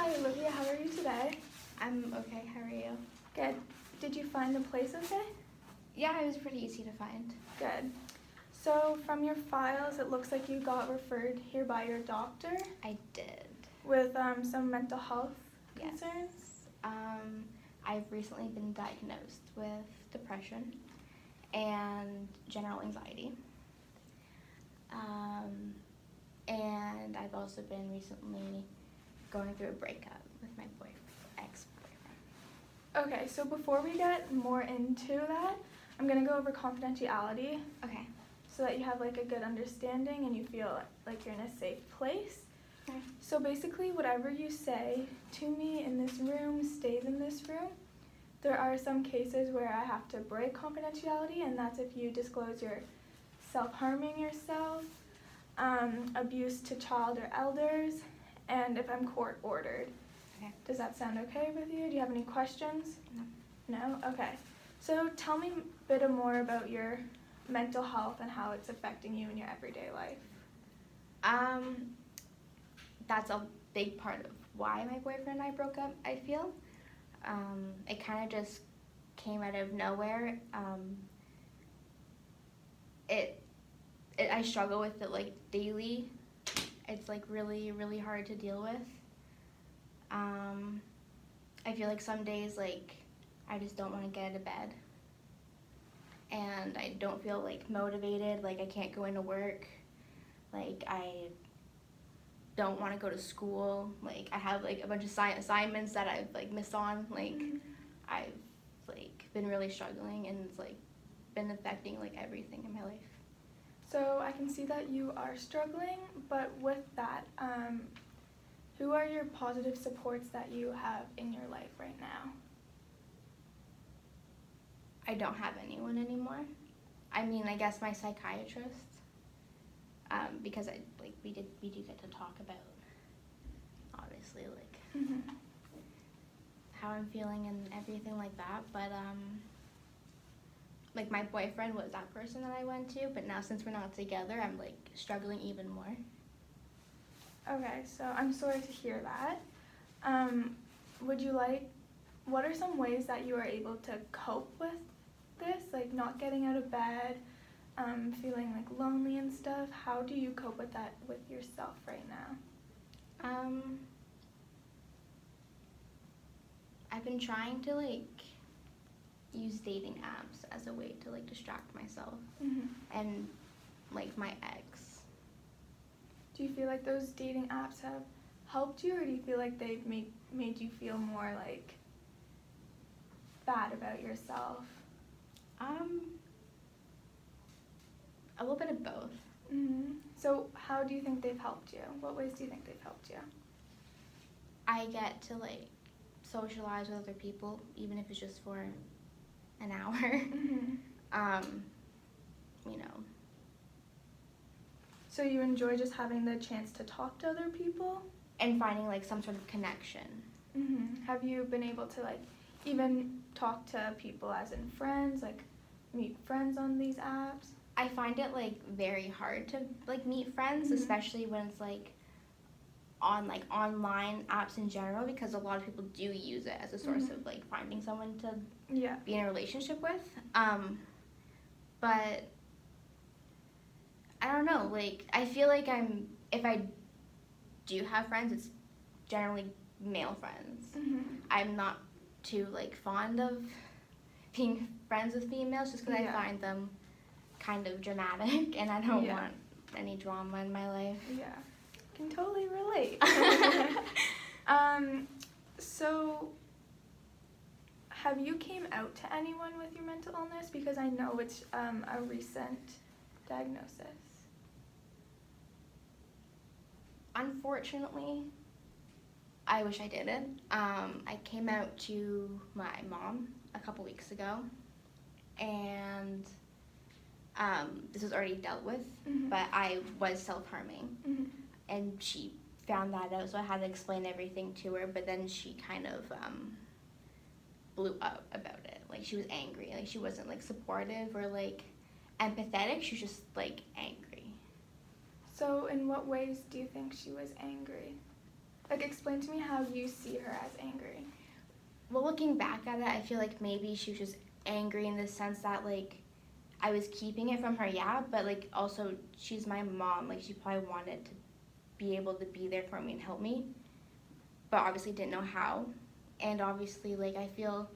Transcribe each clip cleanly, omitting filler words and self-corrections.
Hi Olivia, how are you today? I'm okay, how are you? Good. Did you find the place okay? Yeah, it was pretty easy to find. Good. So from your files, it looks like you got referred here by your doctor I did. with some mental health Yes. concerns. I've recently been diagnosed with depression and general anxiety. And I've also been recently going through a breakup with my ex-boyfriend. Okay, so before we get more into that, I'm going to go over confidentiality Okay. so that you have like a good understanding and you feel like you're in a safe place. Okay. So basically, whatever you say to me in this room stays in this room. There are some cases where I have to break confidentiality, and that's if you disclose your self-harming yourself, abuse to child or elders, and if I'm court-ordered. Okay. Does that sound okay with you? Do you have any questions? No. No? Okay. So tell me a bit more about your mental health and how it's affecting you in your everyday life. That's a big part of why my boyfriend and I broke up, I feel. It kind of just came out of nowhere. I struggle with it like daily. It's like really, really hard to deal with. I feel like some days like I just don't want to get out of bed. And I don't feel like motivated, like I can't go into work. Like I don't want to go to school. Like I have like a bunch of assignments that I've like missed on. Like I've like been really struggling, and it's like been affecting like everything in my life. So I can see that you are struggling, but with that, who are your positive supports that you have in your life right now? I don't have anyone anymore. I mean, I guess my psychiatrist, because we do get to talk about, obviously, like how I'm feeling and everything like that. But like my boyfriend was that person that I went to, but now since we're not together, I'm like struggling even more. Okay, so I'm sorry to hear that. What are some ways that you are able to cope with this, like not getting out of bed, feeling like lonely and stuff? How do you cope with that with yourself right now? I've been trying to like use dating apps as a way to like distract myself and like my ex. Do you feel like those dating apps have helped you, or do you feel like they've made you feel more like bad about yourself? A little bit of both. So how do you think they've helped you? What ways do you think they've helped you? I get to like socialize with other people, even if it's just for an hour. You know. So you enjoy just having the chance to talk to other people? And finding like some sort of connection. Have you been able to like even talk to people as in friends, like meet friends on these apps? I find it like very hard to like meet friends, especially when it's like on like online apps in general, because a lot of people do use it as a source of like finding someone to be in a relationship with. But I don't know, like I feel like if I do have friends, it's generally male friends. I'm not too like fond of being friends with females just because I find them kind of dramatic, and I don't want any drama in my life. Yeah, can totally relate. So have you came out to anyone with your mental illness? Because I know it's a recent diagnosis. Unfortunately, I wish I didn't. I came out to my mom a couple weeks ago, and this was already dealt with, but I was self-harming, and she found that out, so I had to explain everything to her, but then she kind of blew up about it. Like, she was angry. Like, she wasn't, like, supportive or, like, empathetic. She was just, like, angry. So in what ways do you think she was angry? Like, explain to me how you see her as angry. Well, looking back at it, I feel like maybe she was just angry in the sense that, like, I was keeping it from her, yeah, but, like, also, she's my mom. Like, she probably wanted to be able to be there for me and help me, but obviously didn't know how. And obviously, like, I feel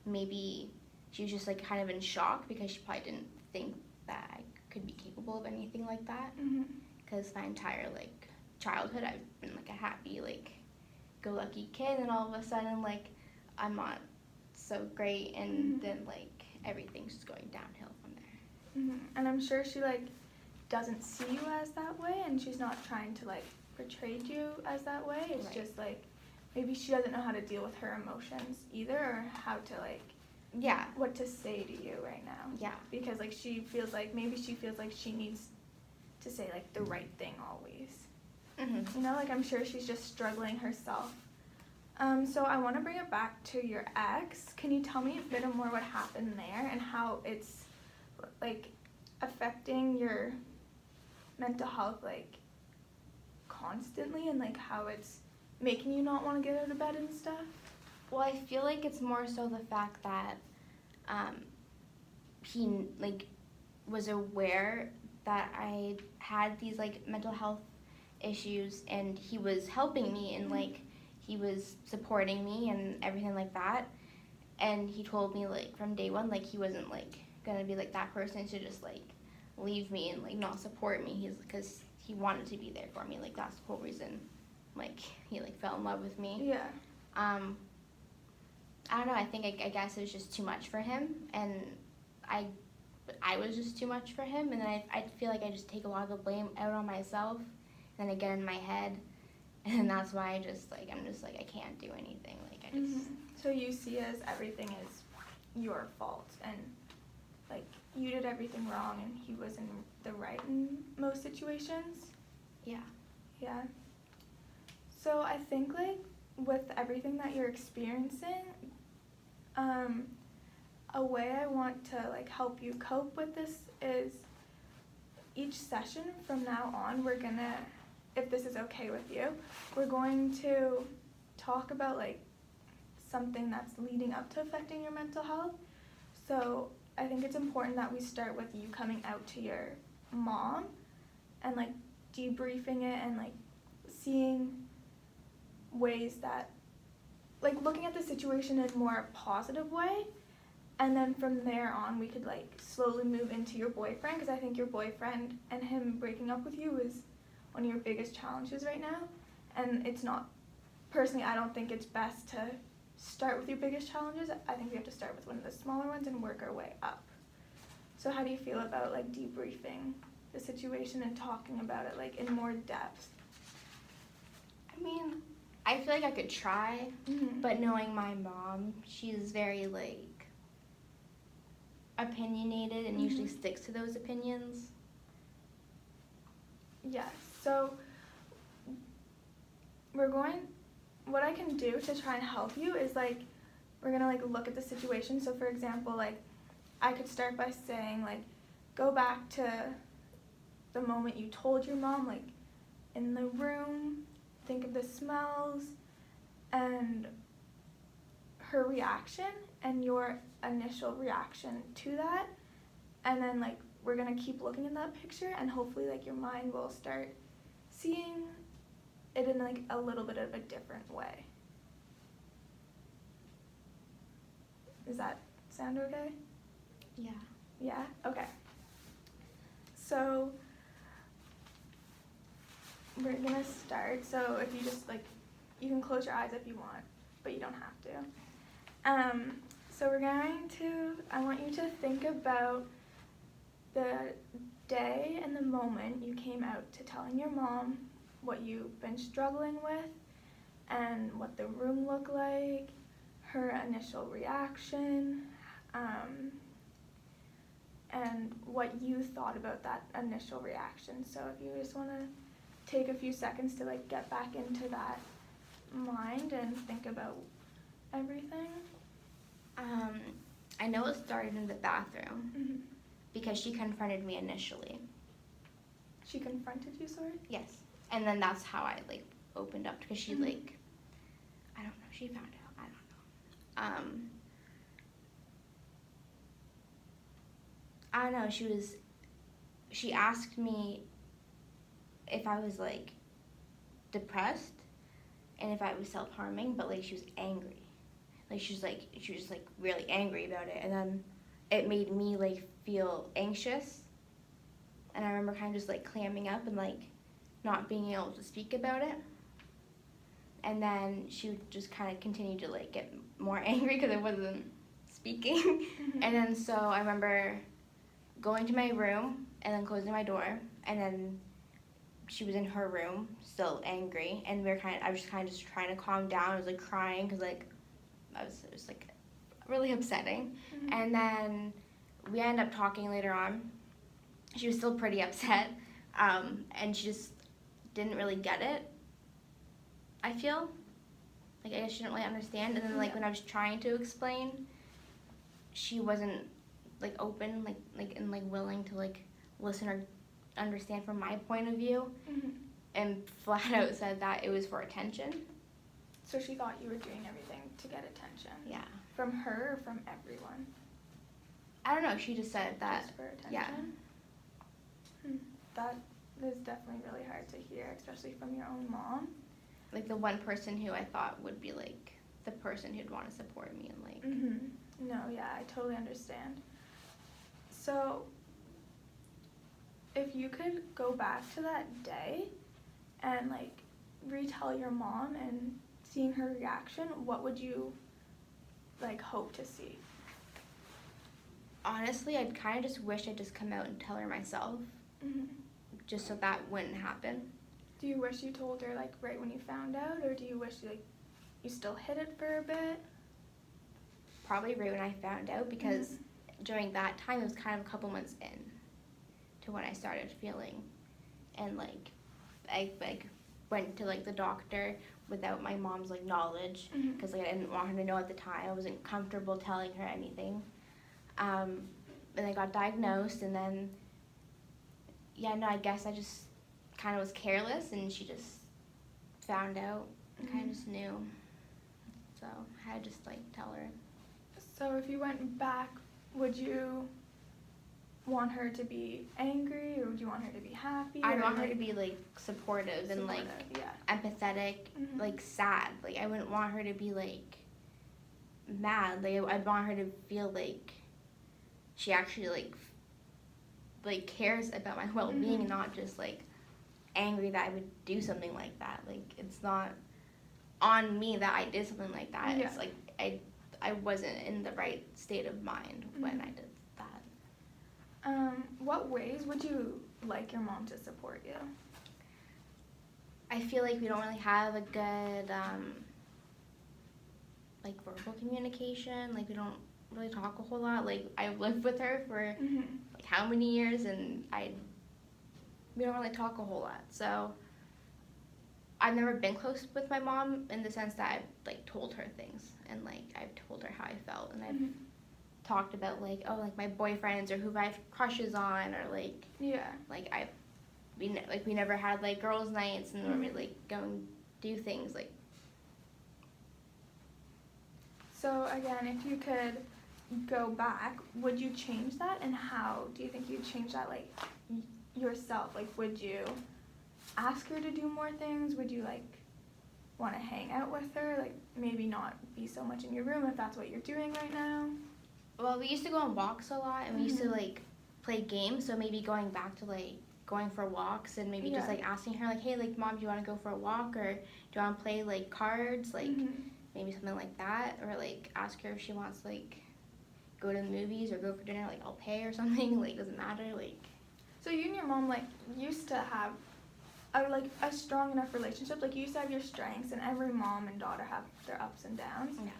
maybe she was just, like, kind of in shock because she probably didn't think that I could be capable of anything like that. Mm-hmm. Because my entire, like, childhood, I've been, like, a happy, like, go lucky kid, and all of a sudden, like, I'm not so great, and then, like, everything's just going downhill from there. Mm-hmm. And I'm sure she, like, doesn't see you as that way, and she's not trying to, like, portray you as that way. It's Right. just, like, maybe she doesn't know how to deal with her emotions either, or how to, like, Yeah. what to say to you right now. Yeah. Because, like, maybe she feels like she needs to say, like, the right thing always. Mm-hmm. You know, like, I'm sure she's just struggling herself. So I want to bring it back to your ex. Can you tell me a bit more what happened there and how it's, like, affecting your mental health, like, constantly, and, like, how it's making you not want to get out of bed and stuff? Well, I feel like it's more so the fact that he, like, was aware that I had these, like, mental health issues, and he was helping me, and, like, he was supporting me and everything like that. And he told me, like, from day one, like, he wasn't, like, gonna be, like, that person to just, like, leave me and, like, not support me. Because he wanted to be there for me. Like, that's the whole reason, like, he, like, fell in love with me. Yeah. I don't know, I think, I guess it was just too much for him, and I was just too much for him, and then I feel like I just take a lot of the blame out on myself, and then I get in my head, and that's why I'm just like, I can't do anything, like, I just... Mm-hmm. So you see as everything is your fault, and, like, you did everything wrong, and he was in the right in most situations? Yeah. Yeah. So I think, like, with everything that you're experiencing, a way I want to, like, help you cope with this is each session from now on, we're gonna, if this is okay with you, we're going to talk about, like, something that's leading up to affecting your mental health. So I think it's important that we start with you coming out to your mom and, like, debriefing it and, like, seeing ways that, like, looking at the situation in a more positive way, and then from there on we could, like, slowly move into your boyfriend, because I think your boyfriend and him breaking up with you is one of your biggest challenges right now, and it's not, personally, I don't think it's best to start with your biggest challenges. I think we have to start with one of the smaller ones and work our way up. So how do you feel about, like, debriefing the situation and talking about it, like, in more depth? I mean, I feel like I could try, Mm-hmm. but knowing my mom, she's very, like, opinionated and usually sticks to those opinions. Yes. So what I can do to try and help you is, like, we're gonna, like, look at the situation. So for example, like, I could start by saying, like, go back to the moment you told your mom, like, in the room, think of the smells and her reaction and your initial reaction to that, and then, like, we're gonna keep looking at that picture, and hopefully, like, your mind will start seeing it in, like, a little bit of a different way. Does that sound okay? Yeah. Yeah? Okay. So we're gonna start. So if you just, like, you can close your eyes if you want, but you don't have to. So I want you to think about the day and the moment you came out to telling your mom what you've been struggling with and what the room looked like, her initial reaction, and what you thought about that initial reaction. So if you just want to take a few seconds to, like, get back into that mind and think about everything. I know it started in the bathroom Mm-hmm. because she confronted me initially. She confronted you, sorry? Yes. And then that's how I, like, opened up because she like, I don't know, she found out. I don't know. She asked me if I was like depressed and if I was self-harming, but like she was angry. Like she was just like really angry about it, and then it made me like feel anxious. And I remember kind of just like clamming up and like not being able to speak about it. And then she would just kind of continue to like get more angry because I wasn't speaking. And then so I remember going to my room and then closing my door, and then she was in her room still angry, and I was kind of just trying to calm down. I was like crying because like it was like really upsetting. And then we ended up talking later on. She was still pretty upset, and she just didn't really get it, I feel. Like, I guess she didn't really understand. And then, like, when I was trying to explain, she wasn't, like, open, and willing to, like, listen or understand from my point of view. And flat out said that it was for attention. So she thought you were doing everything to get attention? Yeah. From her or from everyone? I don't know. She just said that. Just for attention? Yeah. That is definitely really hard to hear, especially from your own mom. Like, the one person who I thought would be, like, the person who'd want to support me and, like... No, yeah, I totally understand. So, if you could go back to that day and, like, retell your mom and seeing her reaction, what would you, like, hope to see? Honestly, I'd kind of just wish I'd just come out and tell her myself, just so that wouldn't happen. Do you wish you told her, like, right when you found out, or do you wish, like, you still hid it for a bit? Probably right when I found out, because during that time, it was kind of a couple months in to when I started feeling, and, like, I, like, went to, like, the doctor without my mom's, like, knowledge, because, like, I didn't want her to know at the time. I wasn't comfortable telling her anything. And I got diagnosed, and then, I guess I just kind of was careless, and she just found out and kind of just knew. So I had to just, like, tell her. So if you went back, would you want her to be angry, or would you want her to be happy? I'd want her to be, like, supportive and, like, empathetic, like, sad. Like, I wouldn't want her to be, like, mad. Like, I'd want her to feel like she actually, like cares about my well-being and not just, like, angry that I would do something like that. Like, it's not on me that I did something like that. It's, like, I wasn't in the right state of mind when I did that. What ways would you like your mom to support you? I feel like we don't really have a good, like, verbal communication. Like, we don't really talk a whole lot. Like, I lived with her for, like, how many years, and we don't really talk a whole lot. So I've never been close with my mom in the sense that I've, like, told her things, and, like, I've told her how I felt, and I've talked about, like, oh, like, my boyfriends or who I have crushes on, or, like, like, we never had, like, girls' nights, and where we, like, go and do things, like. So, again, if you could go back, would you change that, and how do you think you'd change that, like, yourself? Like, would you ask her to do more things? Would you, like, want to hang out with her? Like, maybe not be so much in your room if that's what you're doing right now? Well, we used to go on walks a lot, and we used to, like, play games, so maybe going back to, like, going for walks, and maybe just, like, asking her, like, hey, like, Mom, do you want to go for a walk, or do you want to play, like, cards, like, maybe something like that, or, like, ask her if she wants, like, go to the movies or go for dinner, like, I'll pay or something, like, doesn't matter, like. So you and your mom, like, used to have a strong enough relationship. Like, you used to have your strengths, and every mom and daughter have their ups and downs. Yeah.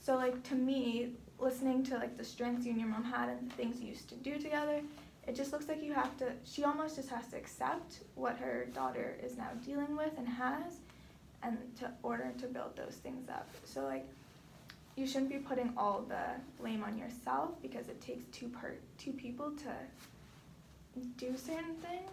So, like, to me, listening to, like, the strengths you and your mom had and the things you used to do together, it just looks like she almost just has to accept what her daughter is now dealing with and has, and to order to build those things up. So, like, you shouldn't be putting all the blame on yourself, because it takes two people to do certain things.